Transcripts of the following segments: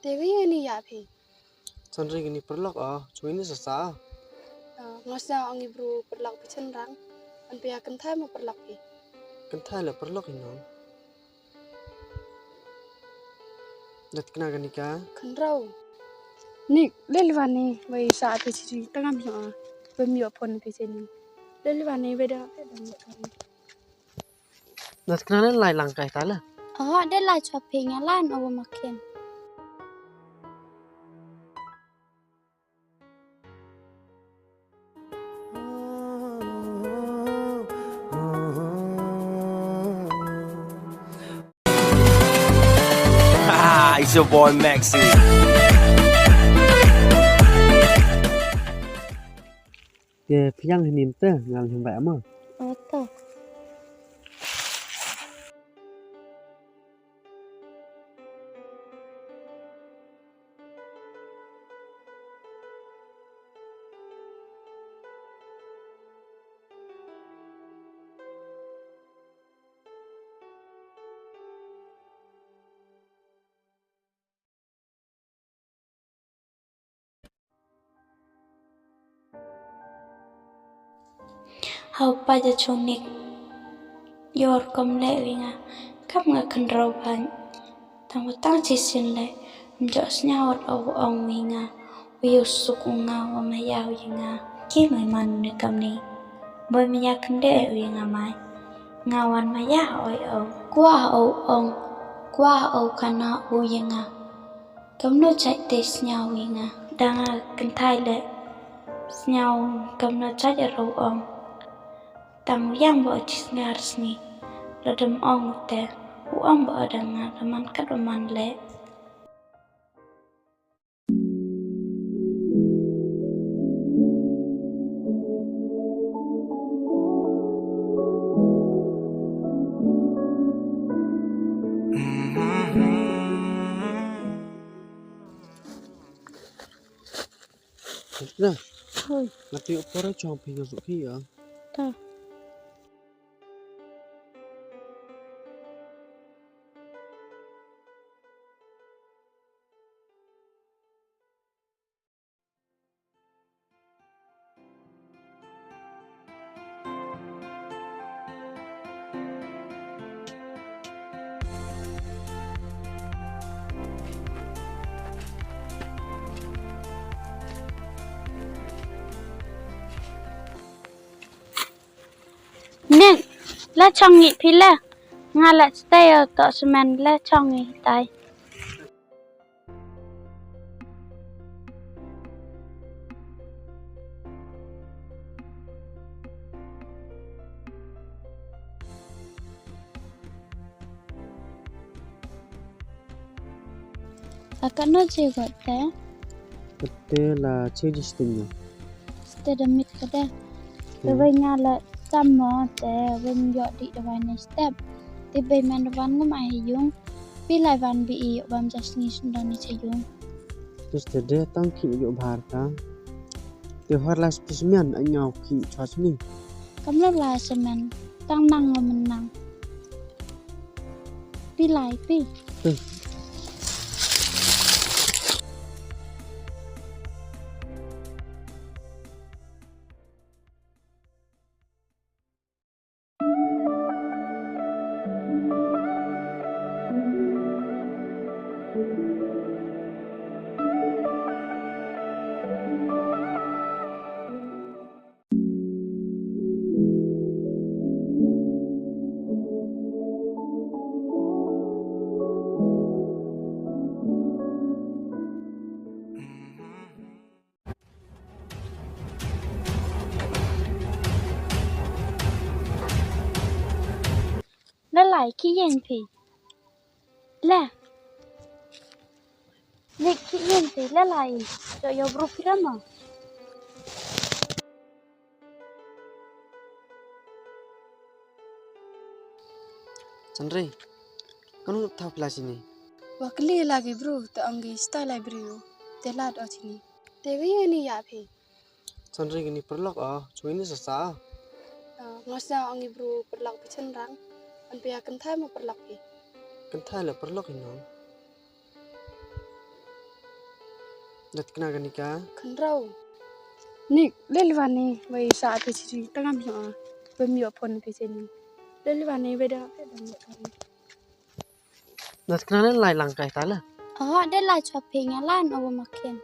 Dewi ini ya phi. Sandri gini perlok cuy ini sesa. Ngosnya ongi bro perlak pecenrang. Anpia kentai mau perlak phi. Kentai lah perlok ini. Datikna gani ka? Kenrau. Nik lelwani wei saat phi tengah mio. Pemio pon phi sini. Lelwani beda beda. Datikna lah lai langkai tala. Ada lah shopping yang lain aku makin. It's your boy Maax-c. Dia piang hinim teh ngal himba ama. Betul. Hau pada chonik yor kom le winga kap nga kenrau ban tang tang chisin le mjos nyawat au ong winga wiu sukunga wa maya winga ki mai man ne kam ni boy maya kende winga mai ngawan maya oi au kwa au kana u winga kam no chai te snya winga danga kentai le sнял kam no chai ro ong tang yang bo chisngar sni radam ong te u ong bo adanga raman kadaman le Datikna. thôi Nanti opor chong pinga suki ya. ta nên lá trong nhị phi la nga lại stay ở tọ semen lá trong nhị tay akan no je gọi té Kete lah change stemnya. stay demit kada bây nga lại trăm mò té bên dọ đi đầu này step thì bây man van ngom ai yung pi lai van bi bam just ni sundan ni chayung Terus dia tang ki yo bahar ka. Dia harlas pismian anyau ki chas ni. kam lo la semen tang nang ngom nang pi lai pi la lai ki yen pi la le ki yen pi la lai cho yo bru pirama Sandri. Kanu tahu kelas ini. Wakli lagi bro te ongi style library. Te lad o sini. Dewi ini ya phi. Sandri gini perlok cuy ini sesa. Ngosnya ongi bro perlak pecenrang. Anpia kentai mau perlak phi. Kentai lah perlok ini. Datikna ganika. Kenrau. Nik lelwane bai saat kecil tengah mio pemio pon kecil. Lelwane beda beda. Datikna lai langkai tala. Ada lah shopping lan awo makin.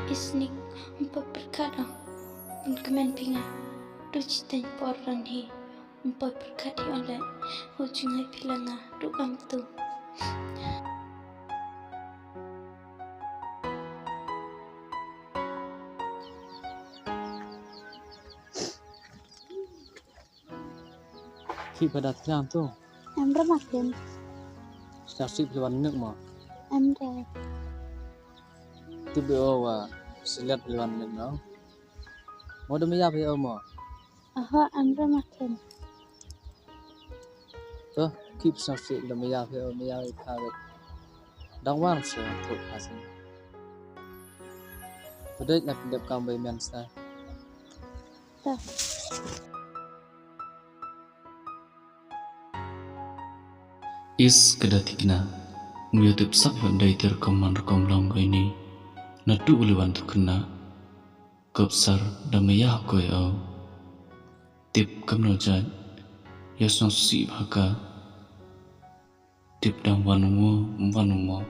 Isnik empat perkara kemen pinga du citain poran hi empat perkara oleh hujungai pilanga du tu. Ki pada Datikna tu. Amra makin. Stasip lewan nek mo. Amra. Tiba wa seliat lewan nek no. Mo demi ya pe mo. Amra makin. Tu keep stasip demi ya pe me ya ka. Dang wan se tu pasin. Pedai nak dep kam bay men sta. Dah. Is kedatikna YouTube sab handai terkoman rekom long ini nadu uliwan tu kena kopsar damaya koi au tip kamno jan yasno si bhaka tip dam wanumo